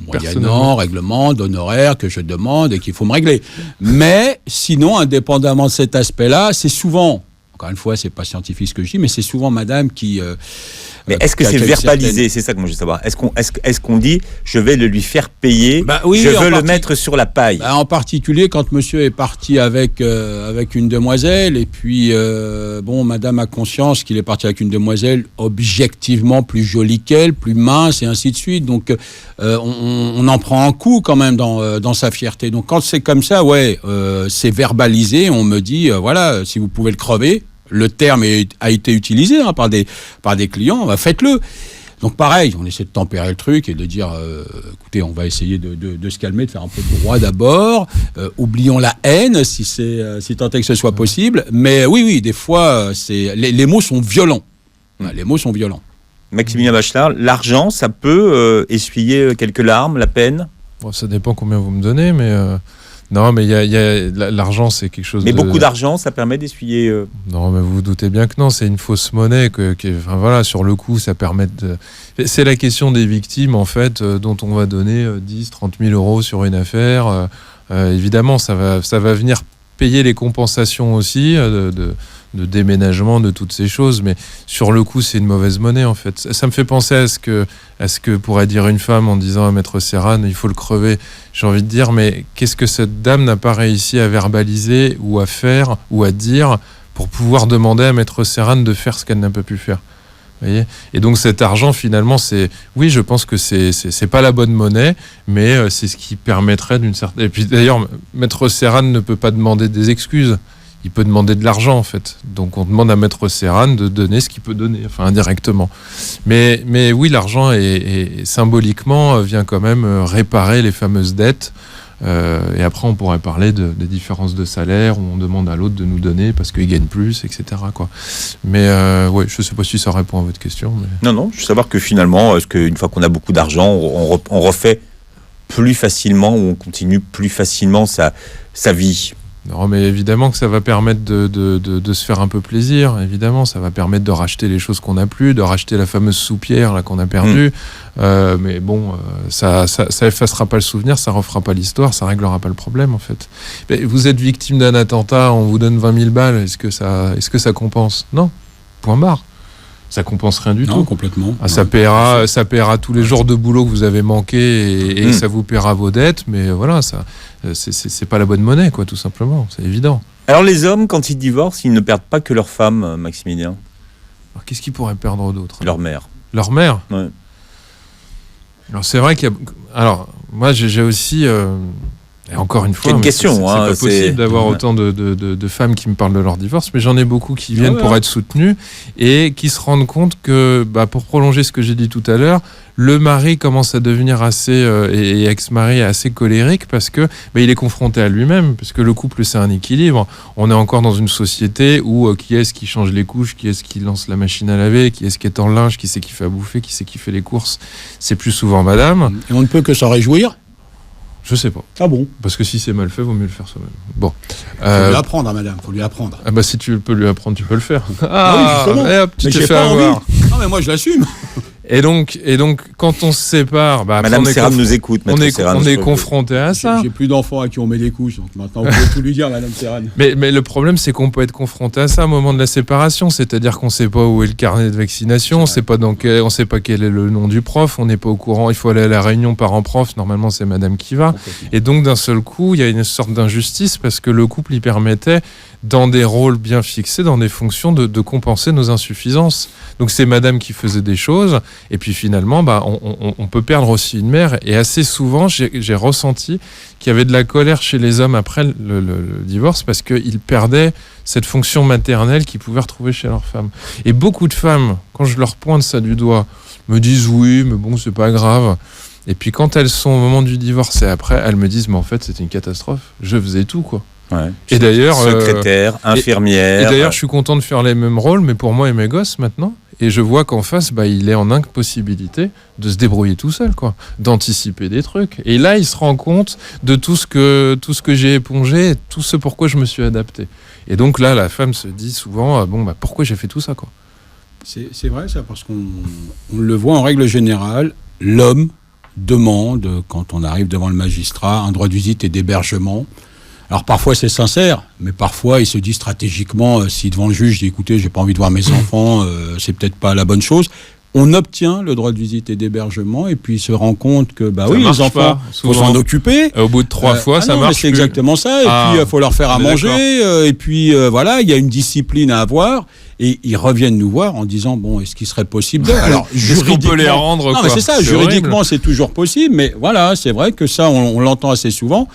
moyennant règlement d'honoraires que je demande et qu'il faut me régler. Mais sinon, indépendamment de cet aspect-là, c'est souvent, encore une fois, c'est pas scientifique ce que je dis, mais c'est souvent madame qui... Mais est-ce que c'est verbalisé ? C'est ça que moi je veux savoir. Est-ce qu'on dit je vais le lui faire payer, je veux le mettre sur la paille ? En particulier quand monsieur est parti avec une demoiselle et puis madame a conscience qu'il est parti avec une demoiselle objectivement plus jolie qu'elle, plus mince et ainsi de suite. Donc on en prend un coup quand même dans sa fierté. Donc quand c'est comme ça, c'est verbalisé. On me dit si vous pouvez le crever. Le terme a été utilisé par des clients, faites-le. Donc pareil, on essaie de tempérer le truc et de dire, écoutez, on va essayer de se calmer, de faire un peu de droit d'abord, oublions la haine, si tant est que ce soit possible. Mais oui, des fois, les mots sont violents. Les mots sont violents. Maximilien Bachelard, l'argent, ça peut essuyer quelques larmes, la peine ? Bon, ça dépend combien vous me donnez, mais... Non, mais il y a l'argent, c'est quelque chose. Mais beaucoup d'argent, ça permet d'essuyer. Non, mais vous vous doutez bien que non, c'est une fausse monnaie sur le coup, ça permet de. C'est la question des victimes en fait, dont on va donner 10, 30 000 euros sur une affaire. Évidemment, ça va venir payer les compensations aussi de déménagement, de toutes ces choses, mais sur le coup, c'est une mauvaise monnaie en fait. Ça me fait penser à ce que pourrait dire une femme en disant à Maître Serran, il faut le crever. J'ai envie de dire, mais qu'est-ce que cette dame n'a pas réussi à verbaliser ou à faire ou à dire pour pouvoir demander à Maître Serran de faire ce qu'elle n'a pas pu faire ? Vous voyez ? Et donc cet argent finalement, je pense que c'est pas la bonne monnaie, mais c'est ce qui permettrait d'une certaine. Et puis d'ailleurs, Maître Serran ne peut pas demander des excuses. Il peut demander de l'argent en fait. Donc on demande à Maître Serran de donner ce qu'il peut donner, indirectement. Mais oui, l'argent est symboliquement vient quand même réparer les fameuses dettes. Et après on pourrait parler des différences de salaire où on demande à l'autre de nous donner parce qu'il gagne plus, etc. quoi. Mais je sais pas si ça répond à votre question. Mais... Non, je veux savoir que finalement, est-ce qu'une fois qu'on a beaucoup d'argent, on refait plus facilement ou on continue plus facilement sa vie ? Non, mais évidemment que ça va permettre de se faire un peu plaisir. Évidemment, ça va permettre de racheter les choses qu'on n'a plus, de racheter la fameuse soupière là, qu'on a perdue. Mais bon, ça effacera pas le souvenir, ça refera pas l'histoire, ça réglera pas le problème en fait. Mais vous êtes victime d'un attentat, on vous donne 20 000 balles, est-ce que ça compense ? Non, point barre. Ça compense rien du tout. Non, complètement. Ça paiera tous les jours de boulot que vous avez manqué et ça vous paiera vos dettes, mais voilà, ça, c'est pas la bonne monnaie, quoi, tout simplement, c'est évident. Alors les hommes, quand ils divorcent, ils ne perdent pas que leur femme, Maximilien. Alors qu'est-ce qu'ils pourraient perdre d'autre ? Leur mère. Leur mère ? Ouais. Alors c'est vrai qu'il y a... Alors, moi j'ai aussi... Et encore une fois, une question, c'est pas possible d'avoir autant de femmes qui me parlent de leur divorce, mais j'en ai beaucoup qui viennent pour être soutenues et qui se rendent compte que, pour prolonger ce que j'ai dit tout à l'heure, le mari commence à devenir et ex-mari assez colérique parce que il est confronté à lui-même, parce que le couple c'est un équilibre. On est encore dans une société où qui est-ce qui change les couches, qui est-ce qui lance la machine à laver, qui est-ce qui est en linge, qui c'est qui fait à bouffer, qui c'est qui fait les courses. C'est plus souvent madame. Et on ne peut que s'en réjouir. Je sais pas. Ah bon ? Parce que si c'est mal fait, vaut mieux le faire soi-même. Bon. Faut lui apprendre, madame, faut lui apprendre. Si tu peux lui apprendre, tu peux le faire. Ah oui, justement. Hop, tu mais t'es j'ai fait pas avoir. envie. Non, mais moi, je l'assume. Et donc, quand on se sépare, Madame Serran nous écoute. On est confronté à ça. J'ai plus d'enfants à qui on met des couches, donc maintenant vous pouvez tout lui dire, Madame Serran. Mais le problème, c'est qu'on peut être confronté à ça au moment de la séparation, c'est-à-dire qu'on ne sait pas où est le carnet de vaccination, on ne sait pas quel est le nom du prof, on n'est pas au courant. Il faut aller à la réunion parents-prof. Normalement, c'est Madame qui va. Et donc, d'un seul coup, il y a une sorte d'injustice parce que le couple y permettait, dans des rôles bien fixés, dans des fonctions, de compenser nos insuffisances. Donc c'est madame qui faisait des choses, et puis finalement, on peut perdre aussi une mère. Et assez souvent, j'ai ressenti qu'il y avait de la colère chez les hommes après le divorce, parce qu'ils perdaient cette fonction maternelle qu'ils pouvaient retrouver chez leurs femmes. Et beaucoup de femmes, quand je leur pointe ça du doigt, me disent oui, mais bon, c'est pas grave. Et puis quand elles sont au moment du divorce et après, elles me disent mais en fait c'était une catastrophe, je faisais tout quoi. Ouais. Et d'ailleurs, secrétaire, infirmière. Et d'ailleurs, je suis content de faire les mêmes rôles, mais pour moi et mes gosses maintenant. Et je vois qu'en face, il est en impossibilité de se débrouiller tout seul, quoi, d'anticiper des trucs. Et là, il se rend compte de tout ce que j'ai épongé, tout ce pourquoi je me suis adapté. Et donc là, la femme se dit souvent, pourquoi j'ai fait tout ça, quoi. C'est vrai ça, parce qu'on le voit en règle générale, l'homme demande, quand on arrive devant le magistrat, un droit de visite et d'hébergement. Alors parfois c'est sincère, mais parfois il se dit stratégiquement, si devant le juge je dis écoutez, j'ai pas envie de voir mes enfants, c'est peut-être pas la bonne chose. On obtient le droit de visite et d'hébergement et puis il se rend compte que oui, les enfants, faut s'en occuper. Au bout de 3 fois, ça marche. C'est exactement ça. Et puis il faut leur faire à manger. Et puis voilà, il y a une discipline à avoir. Et ils reviennent nous voir en disant est-ce qu'il serait possible alors est-ce qu'on peut les rendre Non, mais c'est ça. Juridiquement, c'est toujours possible. Mais voilà, c'est vrai que ça, on l'entend assez souvent.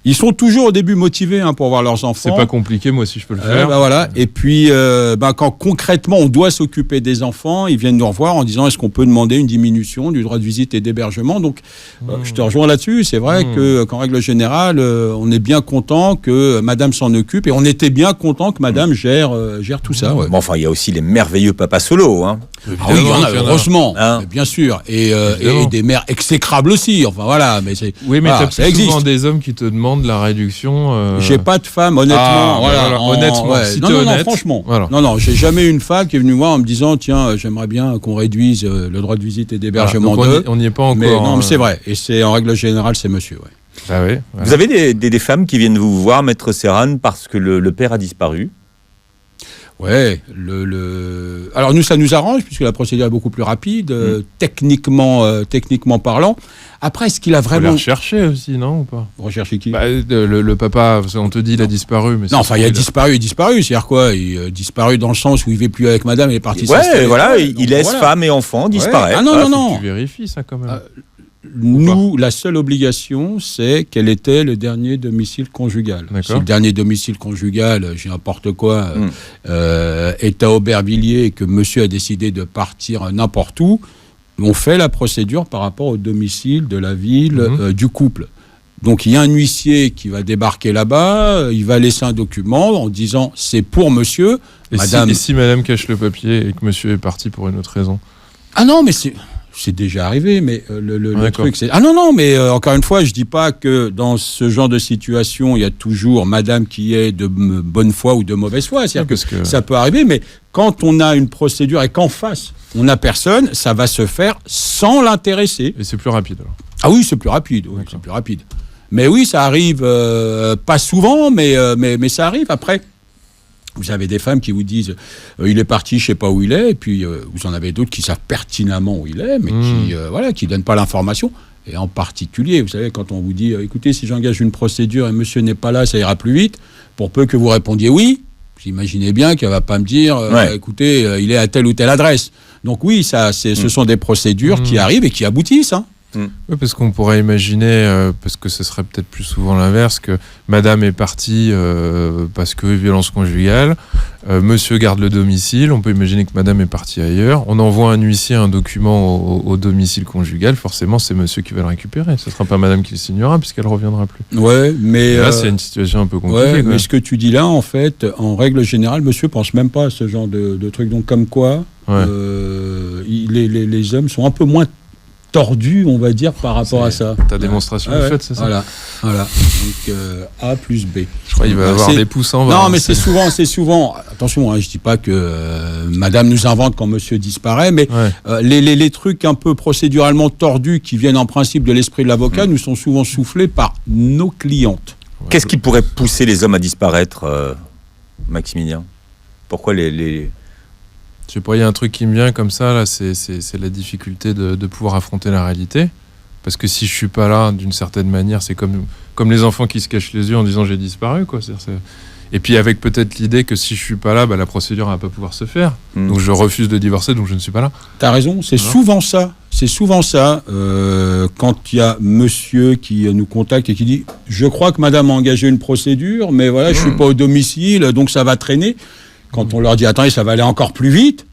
Ils sont toujours au début motivés pour voir leurs enfants. C'est pas compliqué, moi aussi je peux le faire. Voilà. Et puis, quand concrètement on doit s'occuper des enfants, ils viennent nous revoir en disant est-ce qu'on peut demander une diminution du droit de visite et d'hébergement. Donc, je te rejoins là-dessus. C'est vrai qu'en règle générale, on est bien content que Madame s'en occupe et on était bien content que Madame gère tout ça. Ouais. Bon, enfin, il y a aussi les merveilleux papas solo. Hein. Oui, il y en a, heureusement, bien sûr. Et des mères exécrables aussi. Enfin, voilà. Mais mais ça existe. Souvent des hommes qui te demandent de la réduction. J'ai pas de femme, honnêtement. Honnêtement, si t'es honnête. Non, franchement. Voilà. Non, j'ai jamais eu une femme qui est venue voir en me disant tiens, j'aimerais bien qu'on réduise le droit de visite et d'hébergement d'eux. On n'y est pas encore. Mais non, mais c'est vrai. Et c'est en règle générale, c'est monsieur. Ouais. Ah oui. Vous avez des femmes qui viennent vous voir, Maître Serran, parce que le père a disparu. Ouais, alors nous ça nous arrange puisque la procédure est beaucoup plus rapide, techniquement parlant. Après, est-ce qu'il a vraiment... Faut les rechercher aussi, non ou pas? Rechercher qui? Le papa, on te dit il a disparu, mais non, enfin il a disparu, c'est-à-dire quoi? Il a disparu dans le sens où il ne vit plus avec Madame, il est parti. Ouais, voilà, il laisse femme et enfant disparaître. Ah non. Tu vérifies ça quand même. Nous, la seule obligation, c'est quel était le dernier domicile conjugal. Si le dernier domicile conjugal, j'ai n'importe quoi, est à Aubervilliers et que monsieur a décidé de partir n'importe où, on fait la procédure par rapport au domicile de la ville du couple. Donc il y a un huissier qui va débarquer là-bas, il va laisser un document en disant c'est pour monsieur. Et si madame cache le papier et que monsieur est parti pour une autre raison? Ah non, mais c'est déjà arrivé, mais le truc c'est... Ah non, mais encore une fois, je dis pas que dans ce genre de situation, il y a toujours madame qui est de bonne foi ou de mauvaise foi. C'est-à-dire que ça peut arriver, mais quand on a une procédure et qu'en face, on n'a personne, ça va se faire sans l'intéresser. Et c'est plus rapide alors? Ah oui, c'est plus rapide. Oui, c'est plus rapide. Mais oui, ça arrive pas souvent, mais ça arrive. Après, vous avez des femmes qui vous disent il est parti, je sais pas où il est, et puis vous en avez d'autres qui savent pertinemment où il est, mais qui donnent pas l'information. Et en particulier, vous savez, quand on vous dit écoutez, si j'engage une procédure et monsieur n'est pas là, ça ira plus vite, pour peu que vous répondiez oui, vous imaginez bien qu'elle va pas me dire écoutez, il est à telle ou telle adresse. Donc oui, ce sont des procédures qui arrivent et qui aboutissent. Hein. Oui, parce qu'on pourrait imaginer, parce que ce serait peut-être plus souvent l'inverse, que madame est partie parce que violence conjugale, monsieur garde le domicile, on peut imaginer que madame est partie ailleurs, on envoie un huissier un document au domicile conjugal, forcément c'est monsieur qui va le récupérer, ce ne sera pas madame qui le signera puisqu'elle ne reviendra plus. Ouais, mais... Là c'est une situation un peu compliquée. Ouais, mais ce que tu dis là, en fait, en règle générale, monsieur ne pense même pas à ce genre de truc, donc comme quoi les hommes sont un peu moins tordu, on va dire, par rapport à ça. Ta démonstration de fait, c'est ça? Voilà. Donc, A plus B. Je crois qu'il va avoir des pouces en bas. Non, mais c'est souvent... Attention, je dis pas que madame nous invente quand monsieur disparaît, mais les trucs un peu procéduralement tordus qui viennent en principe de l'esprit de l'avocat nous sont souvent soufflés par nos clientes. Qu'est-ce qui pourrait pousser les hommes à disparaître, Maximilien? Pourquoi Je sais pas, il y a un truc qui me vient comme ça, là, c'est la difficulté de pouvoir affronter la réalité. Parce que si je suis pas là, d'une certaine manière, c'est comme les enfants qui se cachent les yeux en disant j'ai disparu, quoi. Et puis avec peut-être l'idée que si je suis pas là, la procédure va pas pouvoir se faire. Donc je refuse de divorcer, donc je ne suis pas là. T'as raison, c'est souvent ça. C'est souvent ça. Quand il y a monsieur qui nous contacte et qui dit je crois que madame a engagé une procédure, mais voilà, je suis pas au domicile, donc ça va traîner. Quand on leur dit attendez, ça va aller encore plus vite,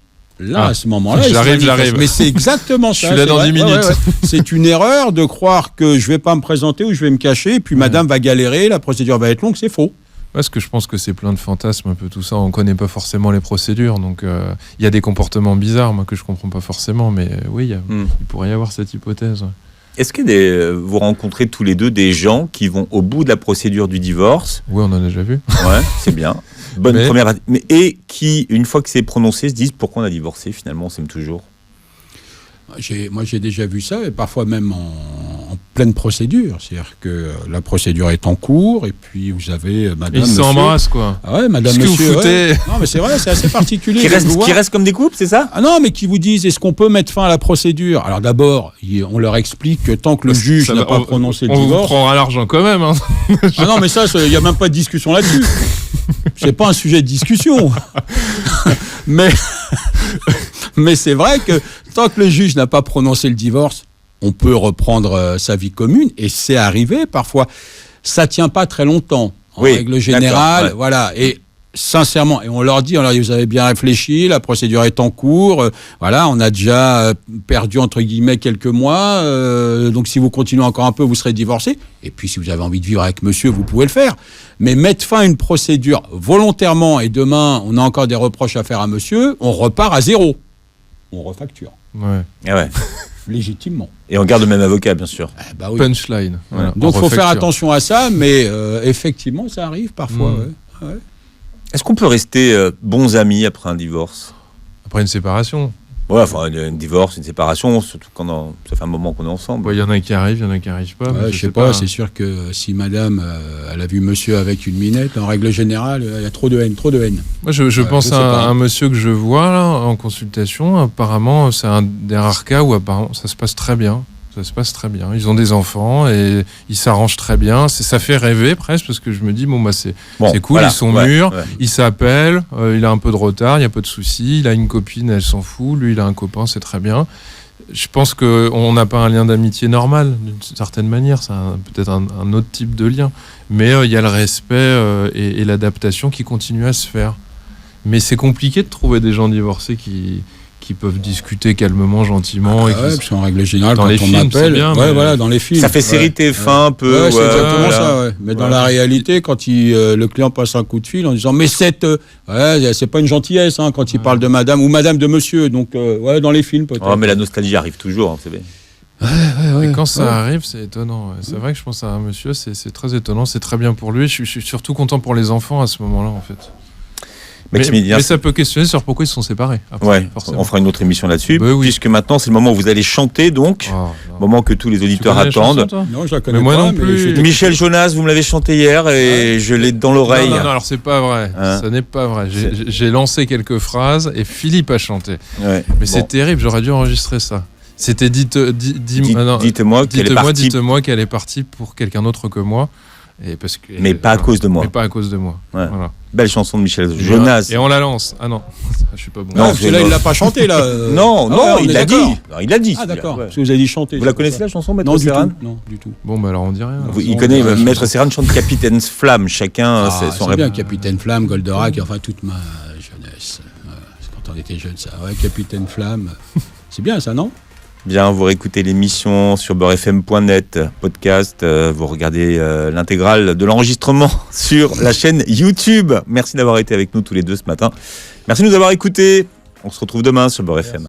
à ce moment-là, il se j'arrive. manifeste. Mais c'est exactement ça. Je suis là c'est dans vrai. 10 minutes. C'est une erreur de croire que je vais pas me présenter ou je vais me cacher, et puis madame va galérer, la procédure va être longue, c'est faux. Parce que je pense que c'est plein de fantasmes, un peu tout ça. On connaît pas forcément les procédures, donc il y a des comportements bizarres, moi, que je comprends pas forcément, mais oui, il pourrait y avoir cette hypothèse. Ouais. Est-ce que vous rencontrez tous les deux des gens qui vont au bout de la procédure du divorce? Oui, on en a déjà vu. Ouais, c'est bien. Bonne première. Et qui, une fois que c'est prononcé, se disent pourquoi on a divorcé, finalement, on s'aime toujours. Moi, j'ai déjà vu ça, et parfois même en pleine procédure. C'est-à-dire que la procédure est en cours, et puis vous avez madame, Ils s'embrassent, quoi. Ah ouais, madame, Qu'est-ce que monsieur. vous foutez Non, mais c'est vrai, c'est assez particulier. Qui restent comme des couples, c'est ça? Ah non, mais qui vous disent, est-ce qu'on peut mettre fin à la procédure? Alors d'abord, on leur explique que tant que le juge n'a pas prononcé le on divorce... vous prendra l'argent quand même. Hein. Ah non, mais ça, il n'y a même pas de discussion là-dessus. C'est pas un sujet de discussion. mais c'est vrai que tant que le juge n'a pas prononcé le divorce, on peut reprendre sa vie commune, et c'est arrivé parfois. Ça tient pas très longtemps, en règle générale. Ouais. Voilà. Et sincèrement, et on leur dit, vous avez bien réfléchi, la procédure est en cours, voilà, on a déjà perdu, entre guillemets, quelques mois, donc si vous continuez encore un peu, vous serez divorcé, et puis si vous avez envie de vivre avec monsieur, vous pouvez le faire. Mais mettre fin à une procédure volontairement, et demain, on a encore des reproches à faire à monsieur, on repart à zéro. On refacture. Ouais. Ah ouais. Légitimement. Et on garde le même avocat, bien sûr. Bah oui. Punchline. Voilà. Donc il faut faire attention à ça, mais effectivement, ça arrive parfois. Ouais. Est-ce qu'on peut rester bons amis après un divorce? Après une séparation? Ouais, enfin, un divorce, une séparation, surtout quand ça fait un moment qu'on est ensemble. Il y en a qui arrivent, il y en a qui n'arrivent pas. Ouais, je sais pas, c'est sûr que si madame, elle a vu monsieur avec une minette, en règle générale, il y a trop de haine. Moi, je pense à un monsieur que je vois là, en consultation. Apparemment, c'est un des rares cas où apparemment ça se passe très bien. Ça se passe très bien. Ils ont des enfants et ils s'arrangent très bien. Ça fait rêver presque, parce que je me dis, c'est cool, voilà, ils sont mûrs, ils s'appellent, il a un peu de retard, il y a peu de soucis, il a une copine, elle s'en fout, lui il a un copain, c'est très bien. Je pense qu'on n'a pas un lien d'amitié normal, d'une certaine manière, c'est peut-être un autre type de lien. Mais il y a le respect et l'adaptation qui continuent à se faire. Mais c'est compliqué de trouver des gens divorcés qui peuvent discuter calmement, gentiment. Parce qu'en règle générale, dans quand les on films, appelle, bien, voilà, dans les films. Ça fait série TF1 un peu. Ouais, c'est exactement ça, ouais. Mais dans la réalité, quand le client passe un coup de fil en disant, mais c'est pas une gentillesse, hein, quand il parle de madame ou madame de monsieur. Donc, dans les films, peut-être. Oh, mais la nostalgie arrive toujours, vous savez. Et quand ça arrive, c'est étonnant. C'est vrai que je pense à un monsieur, c'est très étonnant, c'est très bien pour lui. Je suis surtout content pour les enfants à ce moment-là, en fait. Mais ça peut questionner sur pourquoi ils se sont séparés. Après, on fera une autre émission là-dessus, oui. puisque maintenant c'est le moment où vous allez chanter, donc moment que tous les auditeurs attendent. Non, je la connais mais moi pas, non plus. Michel Jonas, vous me l'avez chanté hier et je l'ai dans l'oreille. Non, alors c'est pas vrai. Ça n'est pas vrai. J'ai lancé quelques phrases et Philippe a chanté. Mais c'est terrible. J'aurais dû enregistrer ça. C'était dites-moi qu'elle est partie pour quelqu'un d'autre que moi. Mais pas à cause de moi. Mais pas à cause de moi. Ouais. Voilà. Belle chanson de Michel Jonas. Et on la lance. Ah non, je suis pas bon. Non, parce que là, il l'a pas chanté, là. Non, il l'a dit. Il l'a dit. Ah, d'accord. Parce que vous avez dit chanter. Vous la connaissez, la chanson, Maître Serran? Non, du tout. Bon, alors on dit rien. Il connaît, Maître Serran chante Capitaine Flamme. Chacun, c'est bien, Capitaine Flamme, Goldorak, enfin, toute ma jeunesse. C'est quand on était jeune, ça. Ouais, Capitaine Flamme. C'est bien, ça, non? Bien, vous réécoutez l'émission sur beurrefm.net, podcast, vous regardez l'intégrale de l'enregistrement sur la chaîne YouTube. Merci d'avoir été avec nous tous les deux ce matin. Merci de nous avoir écoutés. On se retrouve demain sur Beurre FM.